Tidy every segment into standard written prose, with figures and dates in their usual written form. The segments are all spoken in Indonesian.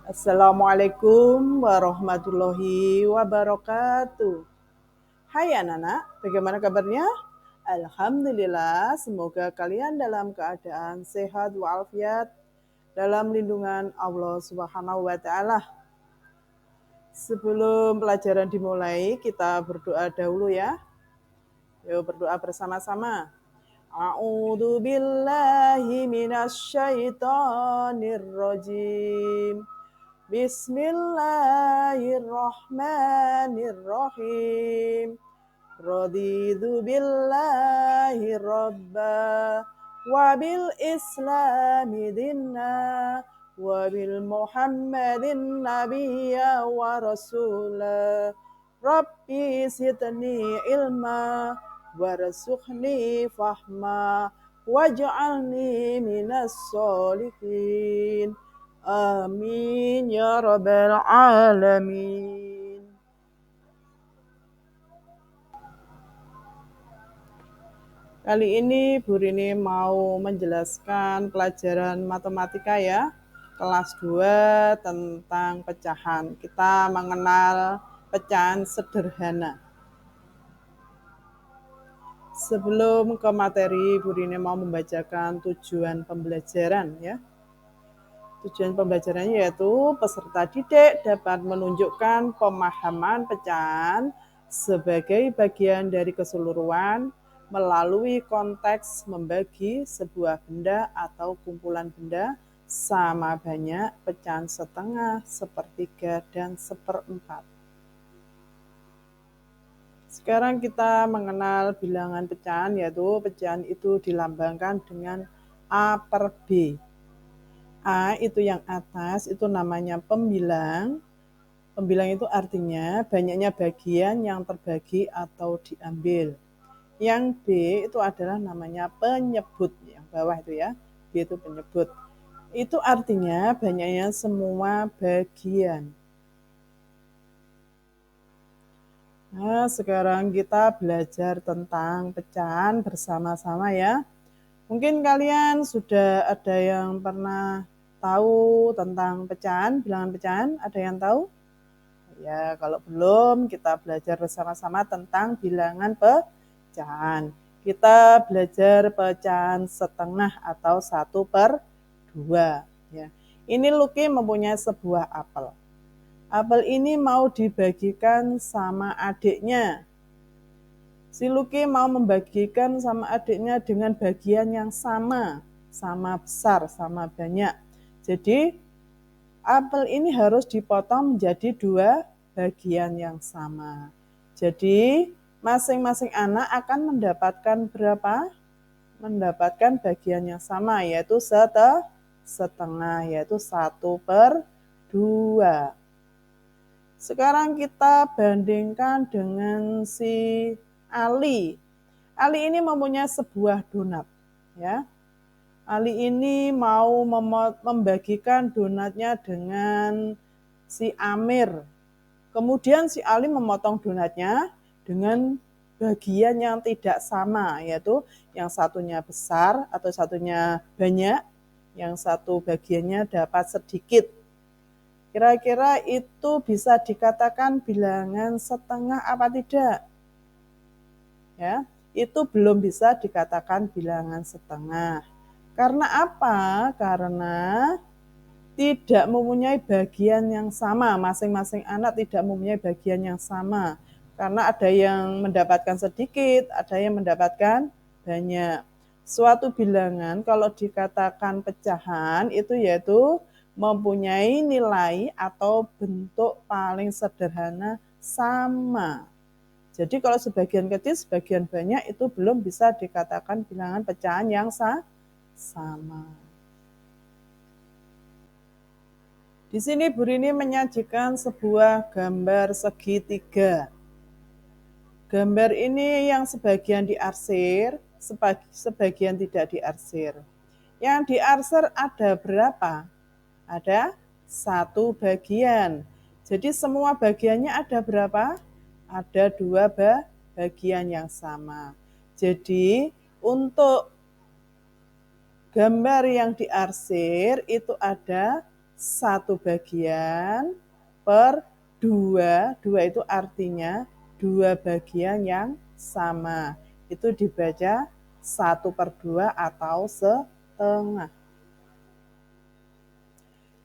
Assalamualaikum warahmatullahi wabarakatuh. Hai anak-anak, bagaimana kabarnya? Alhamdulillah, semoga kalian dalam keadaan sehat walafiat dalam lindungan Allah Subhanahu wa taala. Sebelum pelajaran dimulai, kita berdoa dahulu ya. Yuk berdoa bersama-sama. A'udzu billahi minasyaitonir rajim. Bismillahirrahmanirrahim. Raditu billahi rabba wa bil islami dinna wa bil muhammadin nabiyya wa rasula. Rabbi zidni ilma warzuqni fahma waj'alni minas sholihin. Amin ya rabbal alamin. Kali ini Bu Rini mau menjelaskan pelajaran matematika ya, kelas 2 tentang pecahan. Kita mengenal pecahan sederhana. Sebelum ke materi, Bu Rini mau membacakan tujuan pembelajaran ya. Tujuan pembelajarannya yaitu peserta didik dapat menunjukkan pemahaman pecahan sebagai bagian dari keseluruhan melalui konteks membagi sebuah benda atau kumpulan benda sama banyak pecahan setengah, sepertiga, dan seperempat. Sekarang kita mengenal bilangan pecahan, yaitu pecahan itu dilambangkan dengan A per B. A itu yang atas, itu namanya pembilang. Pembilang itu artinya banyaknya bagian yang terbagi atau diambil. Yang B itu adalah namanya penyebut, yang bawah itu ya. B itu penyebut. Itu artinya banyaknya semua bagian. Nah, sekarang kita belajar tentang pecahan bersama-sama ya. Mungkin kalian sudah ada yang pernah tahu tentang pecahan, bilangan pecahan? Ada yang tahu? Ya, kalau belum, kita belajar bersama-sama tentang bilangan pecahan. Kita belajar pecahan setengah atau 1/2. Ya. Ini Lucky mempunyai sebuah apel. Apel ini mau dibagikan sama adiknya. Si Lucky mau membagikan sama adiknya dengan bagian yang sama besar, sama banyak. Jadi apel ini harus dipotong menjadi 2 bagian yang sama. Jadi masing-masing anak akan mendapatkan berapa? Mendapatkan bagian yang sama, yaitu setengah, yaitu 1/2. Sekarang kita bandingkan dengan si Ali. Ali ini mempunyai sebuah donat, ya. Ali ini mau membagikan donatnya dengan si Amir. Kemudian si Ali memotong donatnya dengan bagian yang tidak sama, yaitu yang satunya besar atau satunya banyak, yang satu bagiannya dapat sedikit. Kira-kira itu bisa dikatakan bilangan setengah apa tidak? Ya, itu belum bisa dikatakan bilangan setengah. Karena apa? Karena tidak mempunyai bagian yang sama, masing-masing anak tidak mempunyai bagian yang sama. Karena ada yang mendapatkan sedikit, ada yang mendapatkan banyak. Suatu bilangan kalau dikatakan pecahan itu yaitu mempunyai nilai atau bentuk paling sederhana sama. Jadi kalau sebagian kecil, sebagian banyak itu belum bisa dikatakan bilangan pecahan yang sama. Di sini Bu Rini menyajikan sebuah gambar segitiga. Gambar ini yang sebagian diarsir, sebagian tidak diarsir. Yang diarsir ada berapa? Ada 1 bagian. Jadi semua bagiannya ada berapa? Ada 2 bagian yang sama. Jadi untuk gambar yang diarsir itu ada 1 bagian per 2. 2 itu artinya 2 bagian yang sama. Itu dibaca 1/2 atau setengah.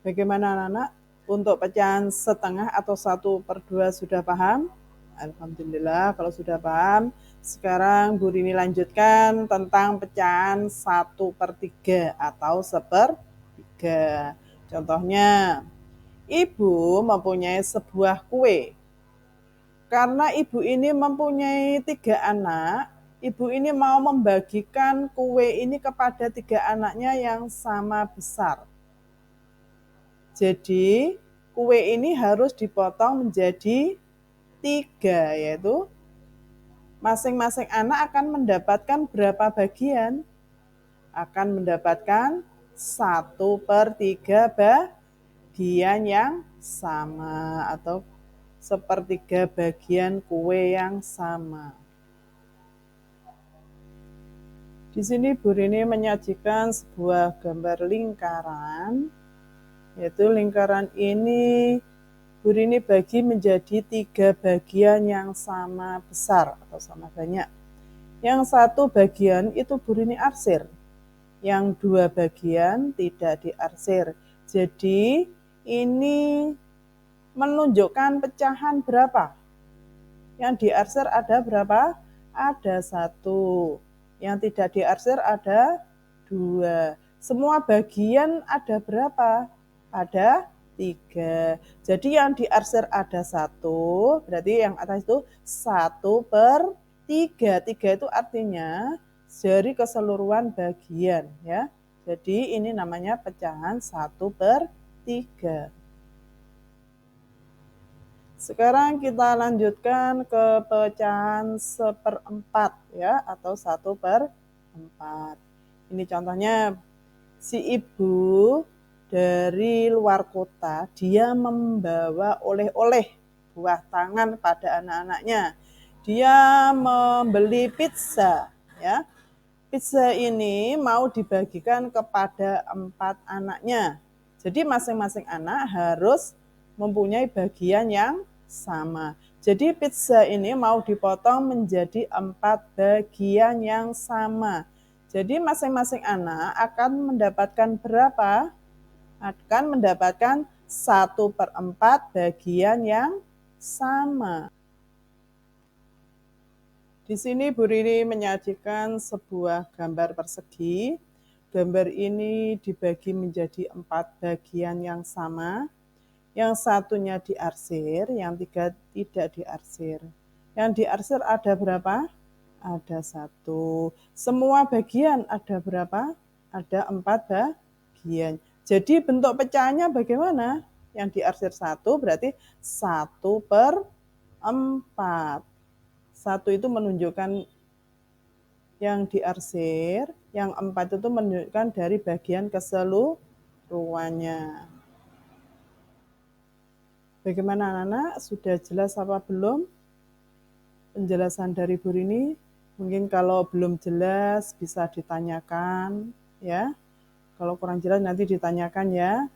Bagaimana anak-anak? Untuk pecahan setengah atau 1/2 sudah paham? Alhamdulillah kalau sudah paham. Sekarang Bu Rini lanjutkan tentang pecahan 1/3 atau 1/3. Contohnya, ibu mempunyai sebuah kue. Karena ibu ini mempunyai 3 anak, ibu ini mau membagikan kue ini kepada 3 anaknya yang sama besar. Jadi, kue ini harus dipotong menjadi 3, yaitu masing-masing anak akan mendapatkan berapa bagian? Akan mendapatkan 1/3 bagian yang sama atau 1/3 bagian kue yang sama. Di sini Bu Rini menyajikan sebuah gambar lingkaran, yaitu lingkaran ini Bu Rini bagi menjadi 3 bagian yang sama besar atau sama banyak. Yang 1 bagian itu Bu Rini arsir, yang 2 bagian tidak diarsir. Jadi ini menunjukkan pecahan berapa? Yang diarsir ada berapa? Ada 1. Yang tidak diarsir ada 2. Semua bagian ada berapa? Ada 3. Jadi yang diarsir ada 1, berarti yang atas itu 1/3. 3 itu artinya dari keseluruhan bagian ya. Jadi ini namanya pecahan 1/3. Sekarang kita lanjutkan ke pecahan 1/4 ya atau 1/4. Ini contohnya si ibu dari luar kota, dia membawa oleh-oleh buah tangan pada anak-anaknya. Dia membeli pizza ya. Pizza ini mau dibagikan kepada 4 anaknya. Jadi masing-masing anak harus mempunyai bagian yang sama. Jadi pizza ini mau dipotong menjadi 4 bagian yang sama. Jadi masing-masing anak akan mendapatkan berapa? Akan mendapatkan 1/4 bagian yang sama. Di sini Bu Rini menyajikan sebuah gambar persegi. Gambar ini dibagi menjadi 4 bagian yang sama. Yang satunya diarsir, yang 3 tidak diarsir. Yang diarsir ada berapa? Ada 1. Semua bagian ada berapa? Ada 4 bagian. Jadi bentuk pecahannya bagaimana? Yang diarsir 1 berarti 1/4. 1 itu menunjukkan yang diarsir, yang 4 itu menunjukkan dari bagian keseluruhannya. Bagaimana anak-anak? Sudah jelas apa belum? Penjelasan dari Bu Rini? Mungkin kalau belum jelas bisa ditanyakan ya. Kalau kurang jelas nanti ditanyakan ya.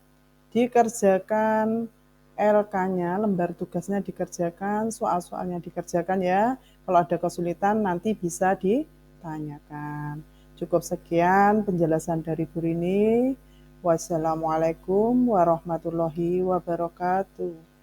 Dikerjakan LK-nya, lembar tugasnya dikerjakan, soal-soalnya dikerjakan ya. Kalau ada kesulitan nanti bisa ditanyakan. Cukup sekian penjelasan dari Bu Rini. Wassalamualaikum warahmatullahi wabarakatuh.